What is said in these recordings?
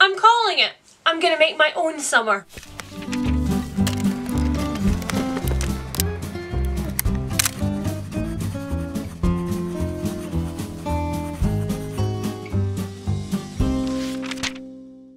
I'm calling it. I'm gonna make my own summer.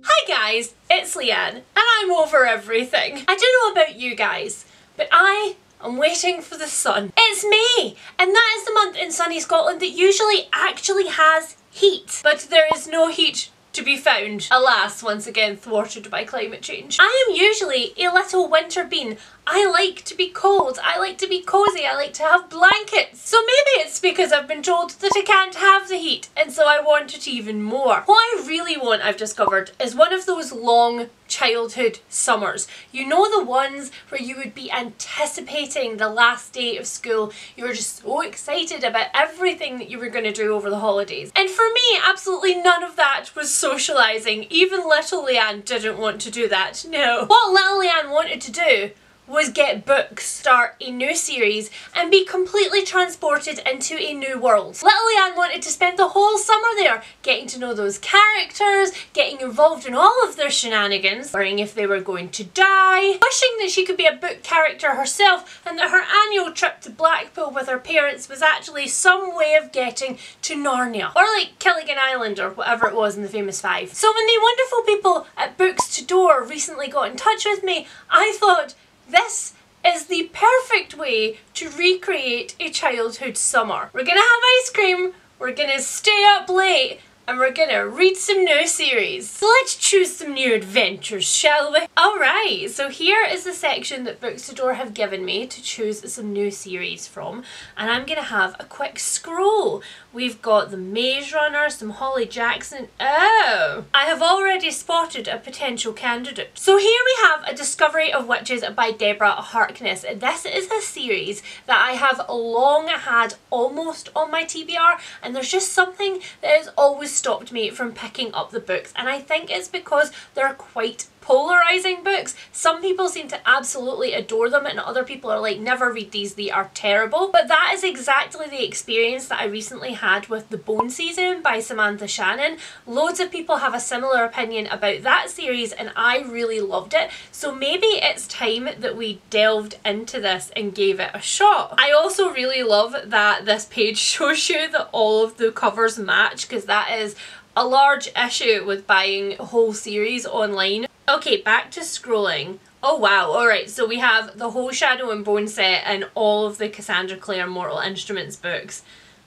Hi guys, it's Lianne, and I'm over everything. I don't know about you guys, but I'm waiting for the sun. It's May, and that is the month in sunny Scotland that usually actually has heat. But there is no heat to be found, alas, once again thwarted by climate change. I am usually a little winter bean. I like to be cold, I like to be cozy, I like to have blankets. So maybe it's because I've been told that I can't have the heat, and so I want it even more. What I really want, I've discovered, is one of those long childhood summers. You know, the ones where you would be anticipating the last day of school. You were just so excited about everything that you were going to do over the holidays. And for me, absolutely none of that was socialising. Even Little Lianne didn't want to do that, no. What Little Lianne wanted to do was get books, start a new series, and be completely transported into a new world. Little Lianne wanted to spend the whole summer there, getting to know those characters, getting involved in all of their shenanigans, worrying if they were going to die, wishing that she could be a book character herself, and that her annual trip to Blackpool with her parents was actually some way of getting to Narnia. Or like Killigan Island, or whatever it was in the famous five. So when the wonderful people at Books to Door recently got in touch with me, I thought, this is the perfect way to recreate a childhood summer. We're gonna have ice cream, we're gonna stay up late, and we're gonna read some new series. So let's choose some new adventures, shall we? Alright, so here is the section that Books to Door have given me to choose some new series from, and I'm gonna have a quick scroll. We've got The Maze Runner, some Holly Jackson. Oh! I have already spotted a potential candidate. So here we have A Discovery of Witches by Deborah Harkness. This is a series that I have long had almost on my TBR, and there's just something that has always stopped me from picking up the books, and I think it's because they're quite polarizing books. Some people seem to absolutely adore them, and other people are like, never read these, they are terrible. But that is exactly the experience that I recently had with The Bone Season by Samantha Shannon. Loads of people have a similar opinion about that series, and I really loved it. So maybe it's time that we delved into this and gave it a shot. I also really love that this page shows you that all of the covers match, because that is a large issue with buying a whole series online. Okay, back to scrolling. Oh wow, alright, so we have the whole Shadow and Bone set and all of the Cassandra Clare Mortal Instruments books.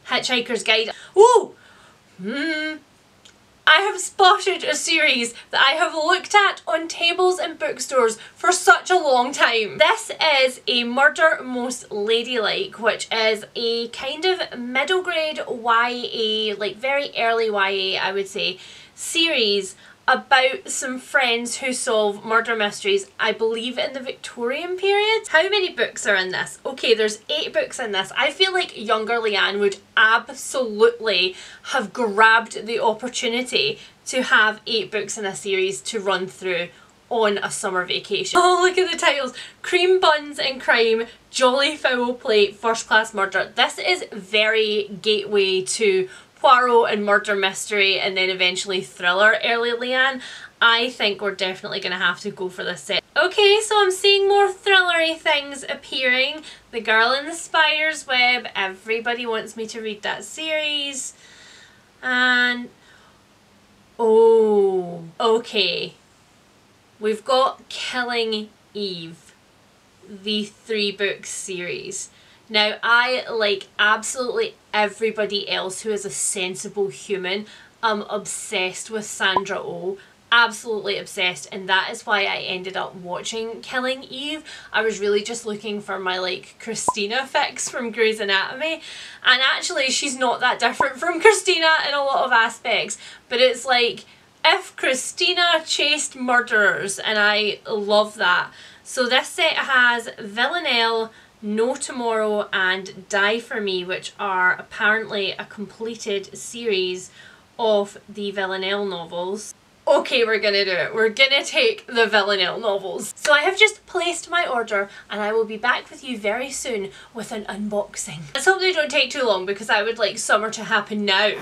Hitchhiker's Guide. Ooh! I have spotted a series that I have looked at on tables in bookstores for such a long time. This is a Murder Most Ladylike, which is a kind of middle grade YA, like very early YA I would say, series about some friends who solve murder mysteries, I believe in the Victorian period. How many books are in this? Okay, there's 8 books in this. I feel like younger Lianne would absolutely have grabbed the opportunity to have 8 books in a series to run through on a summer vacation. Oh, look at the titles. Cream Buns and Crime, Jolly Foul Play, First Class Murder. This is very gateway to Poirot and murder mystery, and then eventually thriller early Lianne. I think we're definitely going to have to go for this set. Okay, so I'm seeing more thrillery things appearing. The Girl in the Spider's Web. Everybody wants me to read that series. And oh, okay. We've got Killing Eve, the 3-book series. Now, I, like absolutely everybody else who is a sensible human, am obsessed with Sandra Oh. Absolutely obsessed, and that is why I ended up watching Killing Eve. I was really just looking for my like Christina fix from Grey's Anatomy, and actually she's not that different from Christina in a lot of aspects, but it's like if Christina chased murderers, and I love that. So this set has Villanelle, No Tomorrow and Die For Me, which are apparently a completed series of the Villanelle novels. Okay, we're gonna do it. We're gonna take the Villanelle novels. So I have just placed my order, and I will be back with you very soon with an unboxing. Let's hope they don't take too long, because I would like summer to happen now.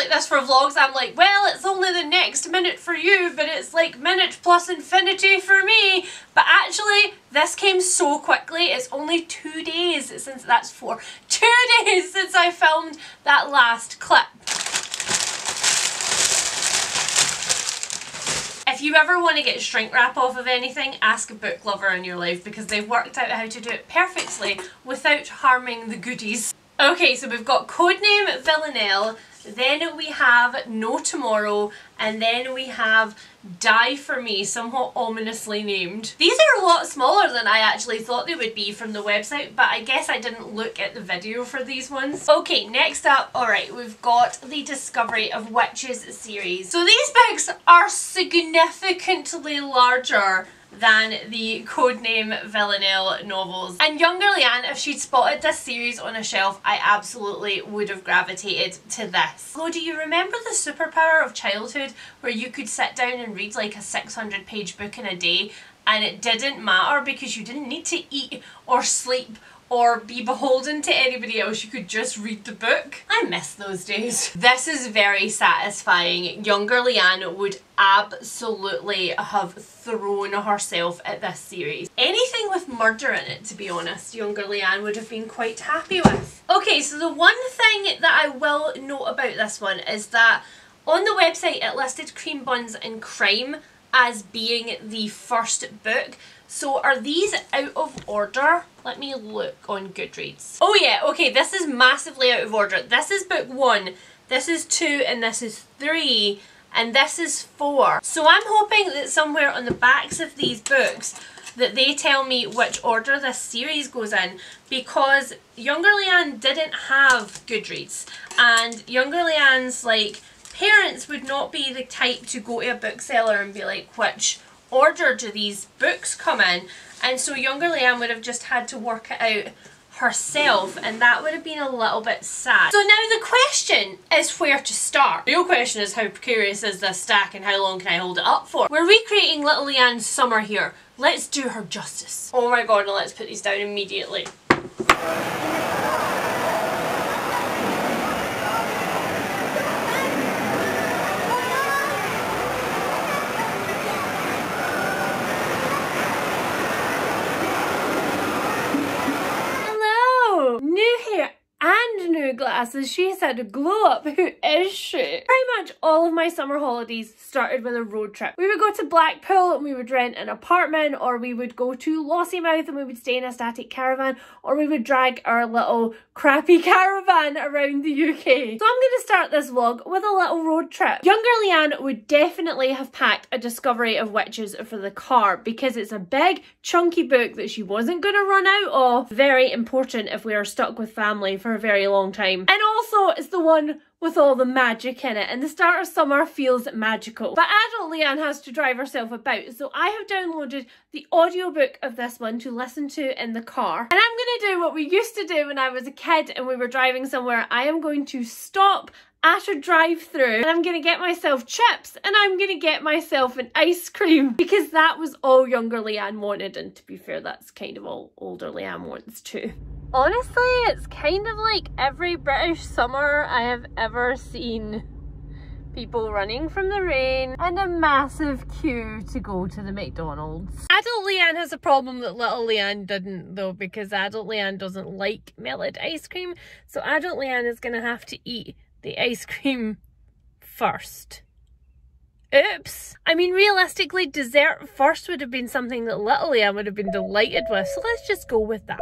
like this for vlogs, I'm like, well, it's only the next minute for you, but it's like minute plus infinity for me. But actually, this came so quickly. It's only 2 days since, that's 4, 2 days since I filmed that last clip. If you ever want to get shrink wrap off of anything, ask a book lover in your life, because they've worked out how to do it perfectly without harming the goodies. Okay, so we've got Codename Villanelle, then we have No Tomorrow, and then we have Die For Me, somewhat ominously named. These are a lot smaller than I actually thought they would be from the website, but I guess I didn't look at the video for these ones. Okay, next up, alright, we've got the Discovery of Witches series. So these books are significantly larger than the Codename Villanelle novels. And younger Lianne, if she'd spotted this series on a shelf, I absolutely would have gravitated to this. Although, do you remember the superpower of childhood where you could sit down and read like a 600-page book in a day and it didn't matter because you didn't need to eat or sleep or be beholden to anybody else, you could just read the book? I miss those days. This is very satisfying. Younger Lianne would absolutely have thrown herself at this series. Anything with murder in it, to be honest, younger Lianne would have been quite happy with. Okay, so the one thing that I will note about this one is that on the website it listed Cream Buns and Crime as being the first book. So are these out of order? Let me look on Goodreads. Oh yeah, okay, this is massively out of order. This is book 1, this is 2, and this is 3, and this is 4. So I'm hoping that somewhere on the backs of these books that they tell me which order this series goes in, because younger Lianne didn't have Goodreads, and younger Lianne's like parents would not be the type to go to a bookseller and be like, which order do these books come in? And so younger Lianne would have just had to work it out herself, and that would have been a little bit sad. So now the question is where to start. The real question is, how precarious is this stack and how long can I hold it up for? We're recreating Little Lianne's summer here. Let's do her justice. Oh my god, now let's put these down immediately. New hair and new glasses. She has had a glow up. Who is she? Pretty much all of my summer holidays started with a road trip. We would go to Blackpool and we would rent an apartment, or we would go to Lossiemouth and we would stay in a static caravan, or we would drag our little crappy caravan around the UK. So I'm going to start this vlog with a little road trip. Younger Lianne would definitely have packed A Discovery of Witches for the car because it's a big chunky book that she wasn't going to run out of. Very important if we are stuck with family for a very long time. And also it's the one with all the magic in it, and the start of summer feels magical. But adult Lianne has to drive herself about, so I have downloaded the audiobook of this one to listen to in the car. And I'm going to do what we used to do when I was a kid and we were driving somewhere. I am going to stop at a drive-through and I'm going to get myself chips and I'm going to get myself an ice cream, because that was all younger Lianne wanted, and to be fair, that's kind of all older Lianne wants too. Honestly, it's kind of like every British summer I have ever seen. People running from the rain and a massive queue to go to the McDonald's. Adult Lianne has a problem that little Lianne didn't though, because adult Lianne doesn't like melted ice cream. So adult Lianne is going to have to eat the ice cream first. Oops. I mean, realistically, dessert first would have been something that little Lianne would have been delighted with. So let's just go with that.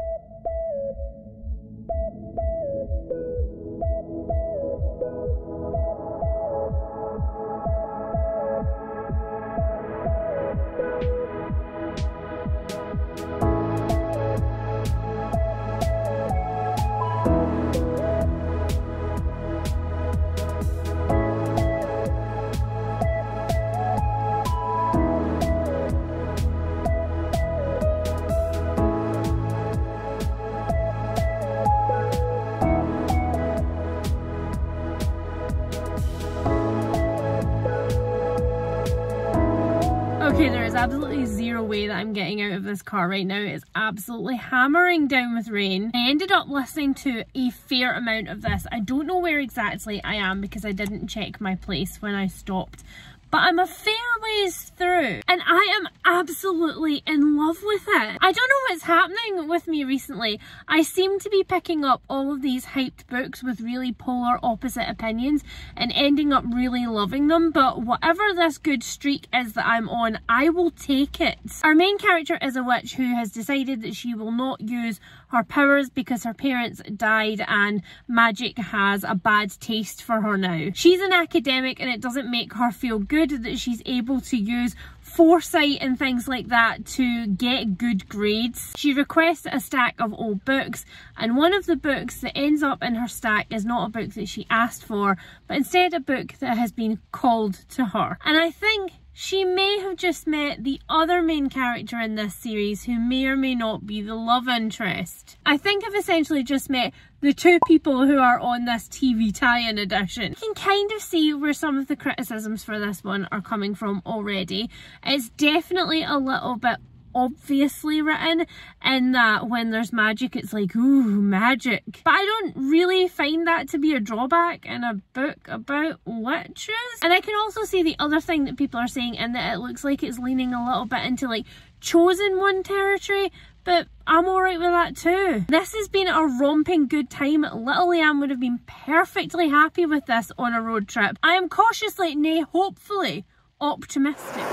Okay, there is absolutely zero way that I'm getting out of this car right now. It's absolutely hammering down with rain. I ended up listening to a fair amount of this. I don't know where exactly I am because I didn't check my place when I stopped. But I'm a fair ways through and I am absolutely in love with it. I don't know what's happening with me recently. I seem to be picking up all of these hyped books with really polar opposite opinions and ending up really loving them, but whatever this good streak is that I'm on, I will take it. Our main character is a witch who has decided that she will not use her powers because her parents died and magic has a bad taste for her now. She's an academic and it doesn't make her feel good that she's able to use foresight and things like that to get good grades. She requests a stack of old books and one of the books that ends up in her stack is not a book that she asked for, but instead a book that has been called to her. And I think she may have just met the other main character in this series who may or may not be the love interest. I think I've essentially just met the two people who are on this TV tie-in edition. You can kind of see where some of the criticisms for this one are coming from already. It's definitely a little bit obviously written in that when there's magic it's like, ooh, magic. But I don't really find that to be a drawback in a book about witches. And I can also see the other thing that people are saying in that it looks like it's leaning a little bit into like chosen one territory, but I'm alright with that too. This has been a romping good time. Little Lianne would have been perfectly happy with this on a road trip. I am cautiously, nay hopefully, optimistic.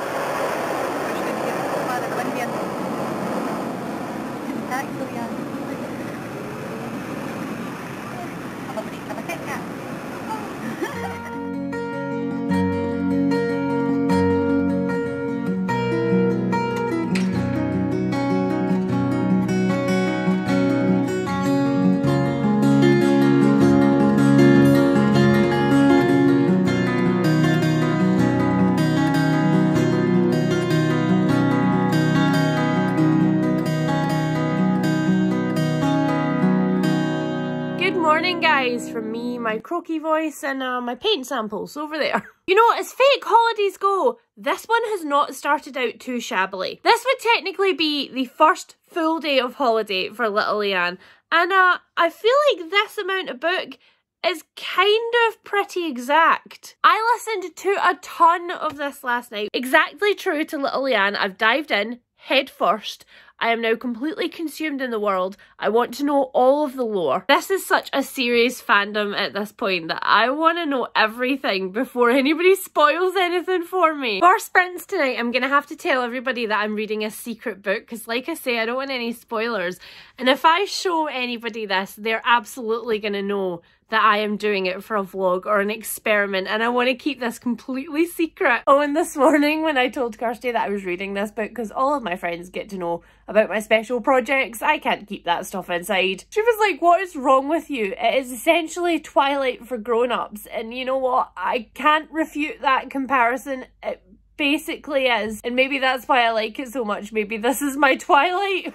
From me, my croaky voice and my paint samples over there. You know, as fake holidays go, this one has not started out too shabbily. This would technically be the first full day of holiday for Little Lianne, and I feel like this amount of book is kind of pretty exact. I listened to a ton of this last night. Exactly true to Little Lianne. I've dived in head first. I am now completely consumed in the world. I want to know all of the lore. This is such a serious fandom at this point that I want to know everything before anybody spoils anything for me. For sprints tonight, I'm going to have to tell everybody that I'm reading a secret book because, like I say, I don't want any spoilers. And if I show anybody this, they're absolutely going to know that I am doing it for a vlog or an experiment, and I want to keep this completely secret. Oh, and this morning when I told Kirsty that I was reading this book, because all of my friends get to know about my special projects, I can't keep that stuff inside. She was like, what is wrong with you? It is essentially Twilight for grown-ups, and you know what? I can't refute that comparison. It basically is, and maybe that's why I like it so much. Maybe this is my Twilight.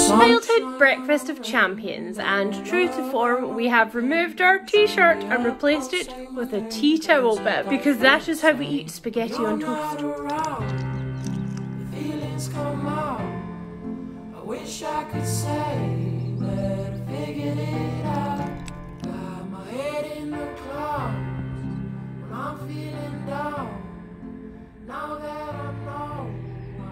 Childhood breakfast of champions, and true to form we have removed our t-shirt and replaced it with a tea towel bib because that is how we eat spaghetti on toast. Feelings come out. I wish I could say that I figured it out. Got my head in the clouds when I'm feeling down. Now that I know I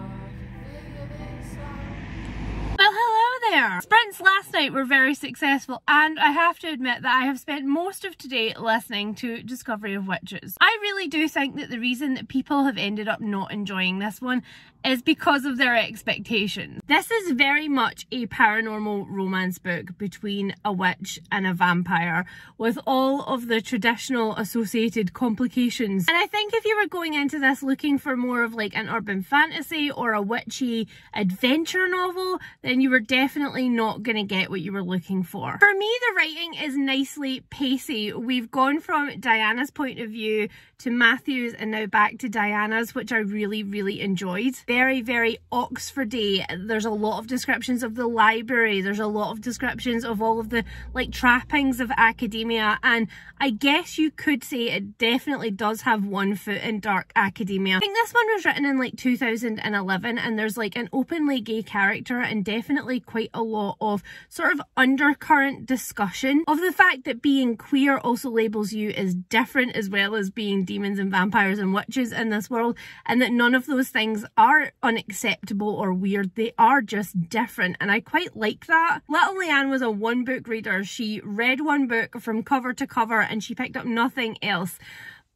figured this out. Well, hello there! Sprints last night were very successful, and I have to admit that I have spent most of today listening to Discovery of Witches. I really do think that the reason that people have ended up not enjoying this one is because of their expectations. This is very much a paranormal romance book between a witch and a vampire with all of the traditional associated complications. And I think if you were going into this looking for more of like an urban fantasy or a witchy adventure novel, then you were definitely not going to get what you were looking for. For me, the writing is nicely pacey. We've gone from Diana's point of view to Matthew's and now back to Diana's, which I really, really enjoyed. Very, very Oxfordy. There's a lot of descriptions of the library. There's a lot of descriptions of all of the like trappings of academia, and I guess you could say it definitely does have one foot in dark academia. I think this one was written in like 2011, and there's like an openly gay character and definitely quite a lot of sort of undercurrent discussion of the fact that being queer also labels you as different, as well as being demons and vampires and witches in this world, and that none of those things are unacceptable or weird. They are just different, and I quite like that. Little Lianne was a one book reader. She read one book from cover to cover and she picked up nothing else.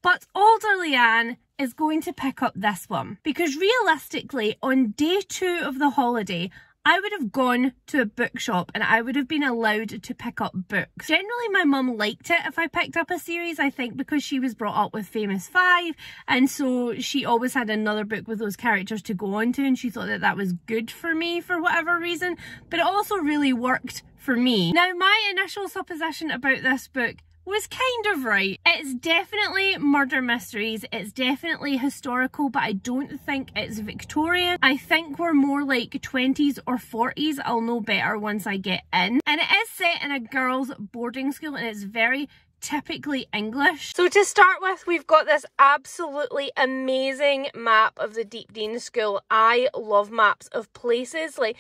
But older Lianne is going to pick up this one, because realistically on day 2 of the holiday I would have gone to a bookshop and I would have been allowed to pick up books. Generally my mum liked it if I picked up a series, I think because she was brought up with Famous Five, and so she always had another book with those characters to go on to, and she thought that that was good for me for whatever reason, but it also really worked for me. Now my initial supposition about this book was kind of right. It's definitely murder mysteries, it's definitely historical, but I don't think it's Victorian. I think we're more like 20s or 40s. I'll know better once I get in. And it is set in a girls' boarding school and it's very typically English. So to start with, we've got this absolutely amazing map of the Deep Dean School. I love maps of places, like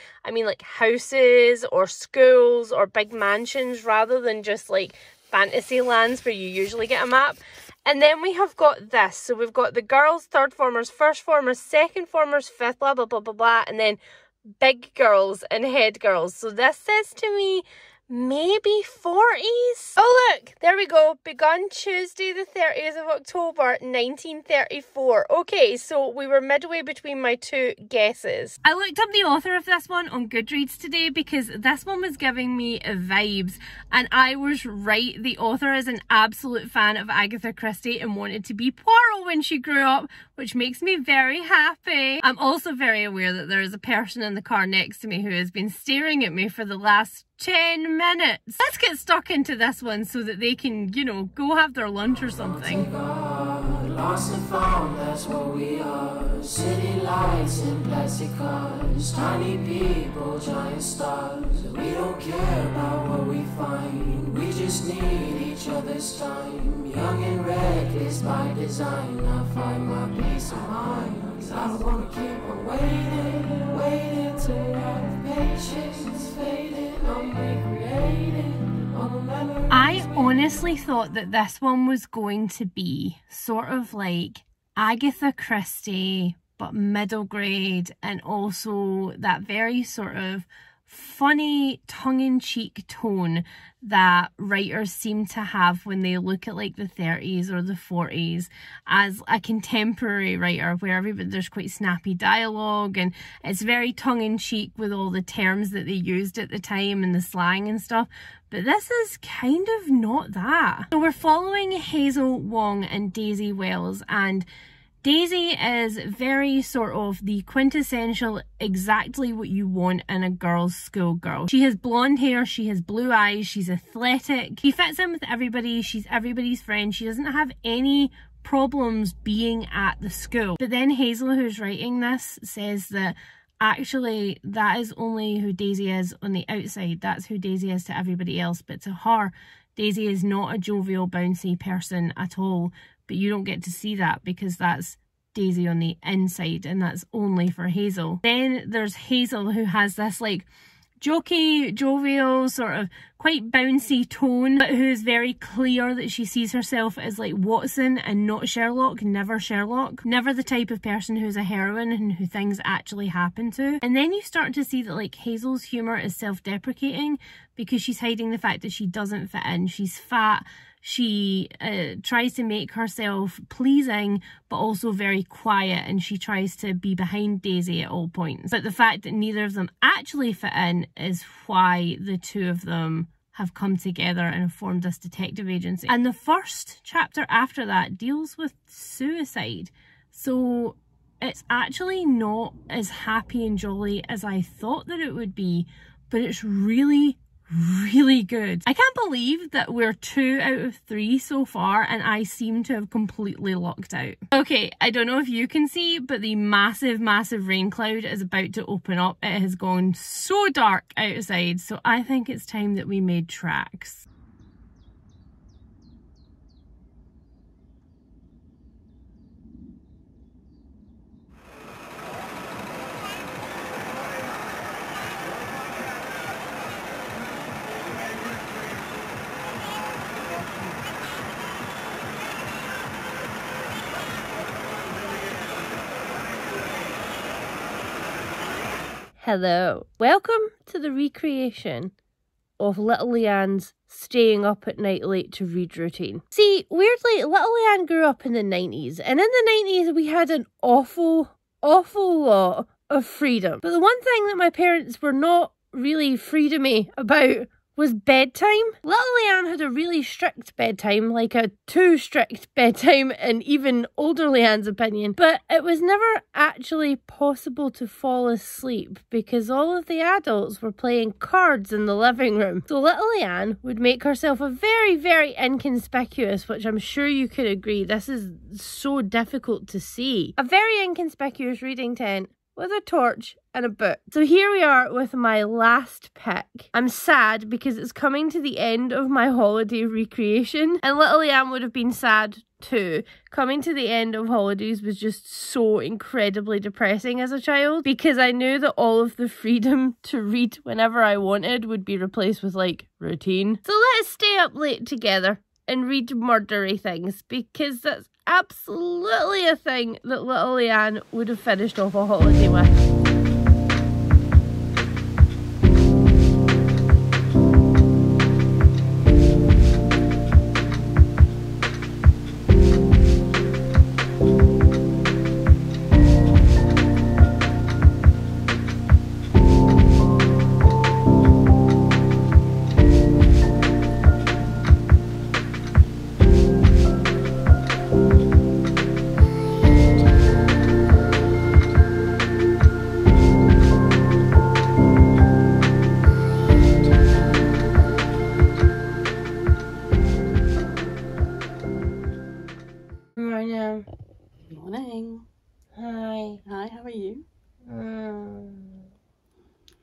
houses or schools or big mansions, rather than just like fantasy lands where you usually get a map. And then we have got this. So we've got the girls, third formers, first formers, second formers, fifth, blah, blah, blah, blah, blah. And then big girls and head girls. So this says to me maybe 40s. Oh look, there we go. Begun Tuesday the 30th of October 1934. Okay, so we were midway between my two guesses. I looked up the author of this one on Goodreads today because this one was giving me vibes, and I was right. The author is an absolute fan of Agatha Christie and wanted to be Poirot when she grew up, which makes me very happy. I'm also very aware that there is a person in the car next to me who has been staring at me for the last 10 minutes. Let's get stuck into this one so that they can, you know, go have their lunch or something. Lost and found, that's what we are. City lights in plastic cars, tiny people, giant stars. We don't care about what we find, we just need each other's time. Young and reckless by design, I find my peace of mind. 'Cause I don't wanna keep on waiting till our patience fading. I'm recreating all the memories. I honestly thought that this one was going to be sort of like Agatha Christie, but middle grade, and also that very sort of funny tongue-in-cheek tone that writers seem to have when they look at like the 30s or the 40s as a contemporary writer, where there's quite snappy dialogue and it's very tongue-in-cheek with all the terms that they used at the time and the slang and stuff. But this is kind of not that. So we're following Hazel Wong and Daisy Wells, and Daisy is very sort of the quintessential, exactly what you want in a girl's schoolgirl. She has blonde hair, she has blue eyes, she's athletic, she fits in with everybody, she's everybody's friend, she doesn't have any problems being at the school. But then Hazel, who's writing this, says that actually that is only who Daisy is on the outside. That's who Daisy is to everybody else, but to her, Daisy is not a jovial, bouncy person at all. But you don't get to see that because that's Daisy on the inside, and that's only for Hazel. Then there's Hazel, who has this like jokey, jovial, sort of quite bouncy tone, but who is very clear that she sees herself as like Watson and not Sherlock, never Sherlock, never the type of person who's a heroine and who things actually happen to. And then you start to see that like Hazel's humour is self-deprecating because she's hiding the fact that she doesn't fit in. She's fat. She tries to make herself pleasing, but also very quiet, and she tries to be behind Daisy at all points. But the fact that neither of them actually fit in is why the two of them have come together and formed this detective agency. And the first chapter after that deals with suicide. So it's actually not as happy and jolly as I thought that it would be, but it's really, really good. I can't believe that we're 2 out of 3 so far and I seem to have completely lucked out. Okay, I don't know if you can see, but the massive rain cloud is about to open up. It has gone so dark outside, so I think it's time that we made tracks. Hello. Welcome to the recreation of Little Lianne's staying up at night late to read routine. See, weirdly, Little Lianne grew up in the 90s, and in the 90s we had an awful lot of freedom. But the one thing that my parents were not really freedomy about was bedtime. Little Lianne had a really strict bedtime, like a too strict bedtime in even older Lianne's opinion, but it was never actually possible to fall asleep because all of the adults were playing cards in the living room. So Little Lianne would make herself a very inconspicuous, which I'm sure you could agree, this is so difficult to see, a very inconspicuous reading tent with a torch and a book. So here we are with my last pick. I'm sad because it's coming to the end of my holiday recreation, and Little Lianne would have been sad too. Coming to the end of holidays was just so incredibly depressing as a child because I knew that all of the freedom to read whenever I wanted would be replaced with like routine. So let's stay up late together and read murdery things because that's absolutely a thing that Little Lianne would have finished off a holiday with.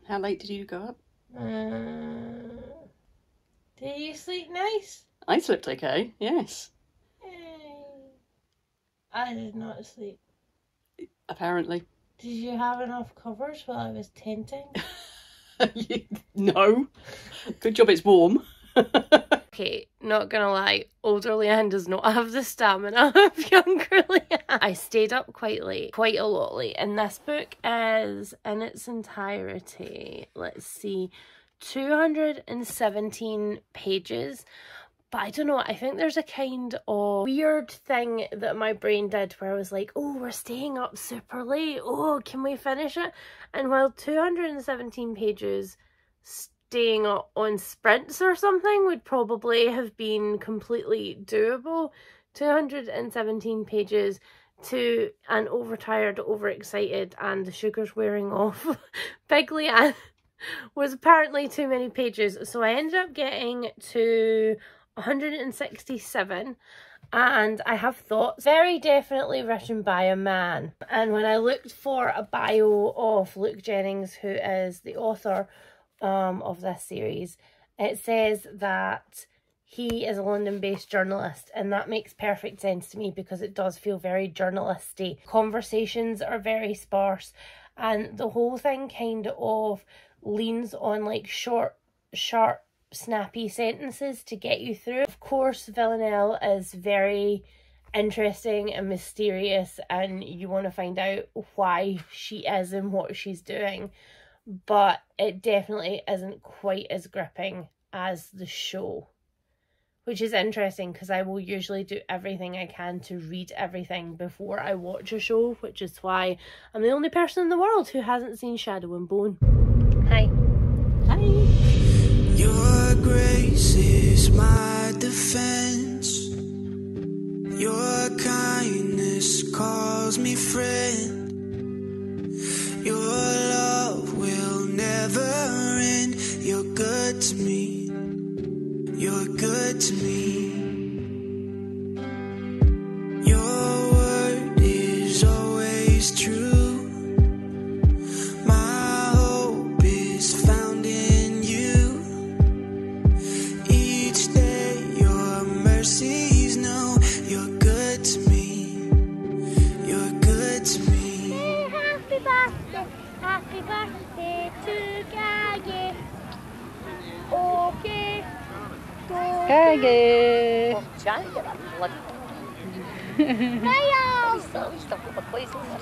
How late did you go up? Did you sleep nice? I slept okay, yes. I did not sleep. Apparently. Did you have enough covers while I was tenting? No. Good job it's warm. Okay, not gonna lie, older Lianne does not have the stamina of younger Lianne. I stayed up quite late, quite a lot late, and this book is in its entirety, let's see, 217 pages. But I don't know, I think there's a kind of weird thing that my brain did where I was like, oh, we're staying up super late, oh, can we finish it? And while 217 pages staying on sprints or something would probably have been completely doable, 217 pages to an overtired, overexcited, and the sugar's wearing off Big Lianne was apparently too many pages. So I ended up getting to 167, and I have thoughts very definitely written by a man. And when I looked for a bio of Luke Jennings, who is the author of this series, it says that he is a London-based journalist, and that makes perfect sense to me because it does feel very journalisty. Conversations are very sparse, and the whole thing kind of leans on like short, sharp, snappy sentences to get you through. Of course, Villanelle is very interesting and mysterious, and you want to find out why she is and what she's doing, but it definitely isn't quite as gripping as the show, which is interesting because I will usually do everything I can to read everything before I watch a show, which is why I'm the only person in the world who hasn't seen Shadow and Bone. Hi. Hi. Your grace is my defense. Your kindness calls me friend. Your love will never end. You're good to me. good to me. Your word is always true. My hope is found in you. Each day your mercies know you're good to me. You're good to me. Happy birthday to Gaggy. Okay. Gaggy.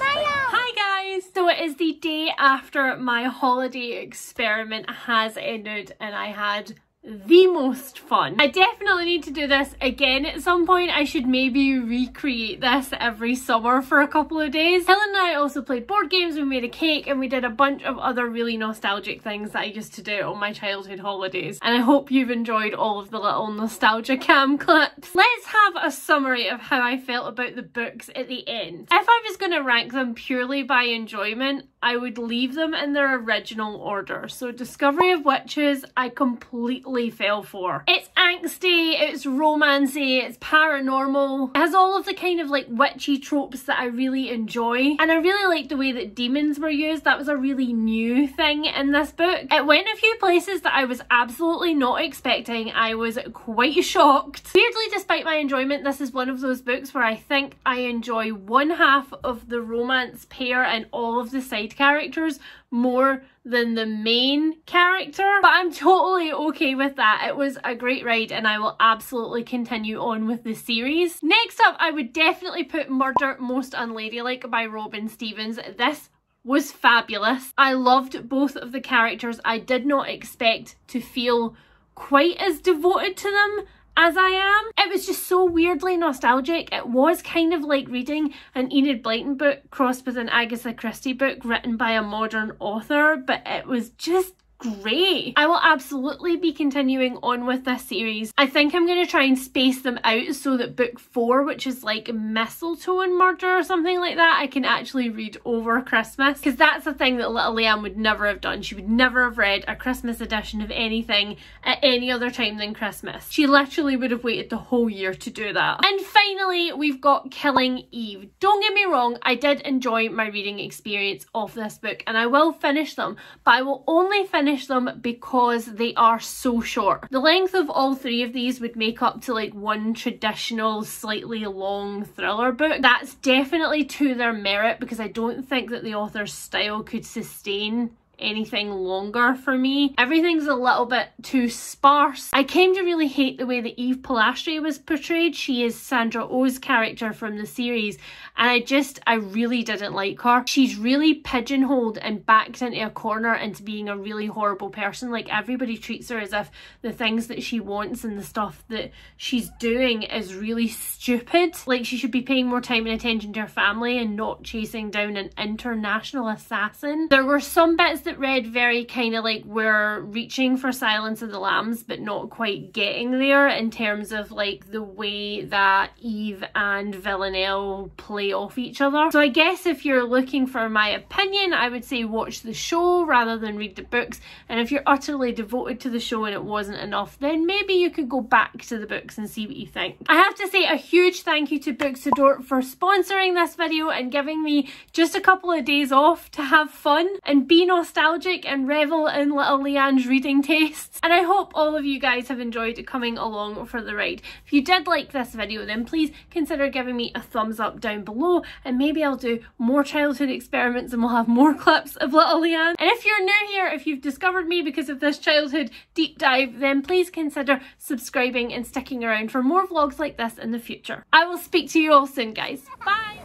Hi guys! So it is the day after my holiday experiment has ended and I had the most fun. I definitely need to do this again at some point. I should maybe recreate this every summer for a couple of days. Helen and I also played board games, we made a cake, and we did a bunch of other really nostalgic things that I used to do on my childhood holidays. And I hope you've enjoyed all of the little nostalgia cam clips. Let's have a summary of how I felt about the books at the end. If I was going to rank them purely by enjoyment, I would leave them in their original order. So Discovery of Witches, I completely fell for. It's angsty, it's romancy, it's paranormal. It has all of the kind of like witchy tropes that I really enjoy. And I really liked the way that demons were used. That was a really new thing in this book. It went a few places that I was absolutely not expecting. I was quite shocked. Weirdly, despite my enjoyment, this is one of those books where I think I enjoy one half of the romance pair and all of the side characters more than the main character, but I'm totally okay with that. It was a great ride and I will absolutely continue on with the series. Next up, I would definitely put Murder Most Unladylike by Robin Stevens. This was fabulous. I loved both of the characters. I did not expect to feel quite as devoted to them as I am. It was just so weirdly nostalgic. It was kind of like reading an Enid Blyton book crossed with an Agatha Christie book written by a modern author, but it was just great. I will absolutely be continuing on with this series. I think I'm going to try and space them out so that book 4, which is like Mistletoe and Murder or something like that, I can actually read over Christmas, because that's the thing that Little Lianne would never have done. She would never have read a Christmas edition of anything at any other time than Christmas. She literally would have waited the whole year to do that. And finally, we've got Killing Eve. Don't get me wrong, I did enjoy my reading experience of this book and I will finish them, but I will only finish them because they are so short. The length of all 3 of these would make up to like one traditional slightly long thriller book. That's definitely to their merit because I don't think that the author's style could sustain anything longer for me. Everything's a little bit too sparse. I came to really hate the way that Eve Polastri was portrayed. She is Sandra Oh's character from the series and I really didn't like her. She's really pigeonholed and backed into a corner into being a really horrible person. Like everybody treats her as if the things that she wants and the stuff that she's doing is really stupid. Like she should be paying more time and attention to her family and not chasing down an international assassin. There were some bits that read very kind of like we're reaching for Silence of the Lambs but not quite getting there in terms of like the way that Eve and Villanelle play off each other. So I guess if you're looking for my opinion, I would say watch the show rather than read the books, and if you're utterly devoted to the show and it wasn't enough, then maybe you could go back to the books and see what you think. I have to say a huge thank you to Booksador for sponsoring this video and giving me just a couple of days off to have fun and be nostalgic and revel in Little Lianne's reading tastes. And I hope all of you guys have enjoyed coming along for the ride. If you did like this video, then please consider giving me a thumbs up down below, and maybe I'll do more childhood experiments and we'll have more clips of Little Lianne. And if you're new here, if you've discovered me because of this childhood deep dive, then please consider subscribing and sticking around for more vlogs like this in the future. I will speak to you all soon, guys. Bye!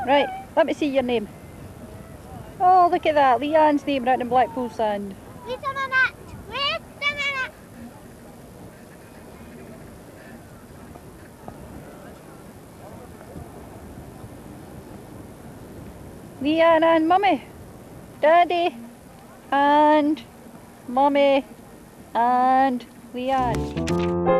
Right, let me see your name. Oh, look at that, Lianne's name written in black pool sand. Wait a minute! Wait a minute! Lianne and Mummy, Daddy, and Mummy, and Lianne.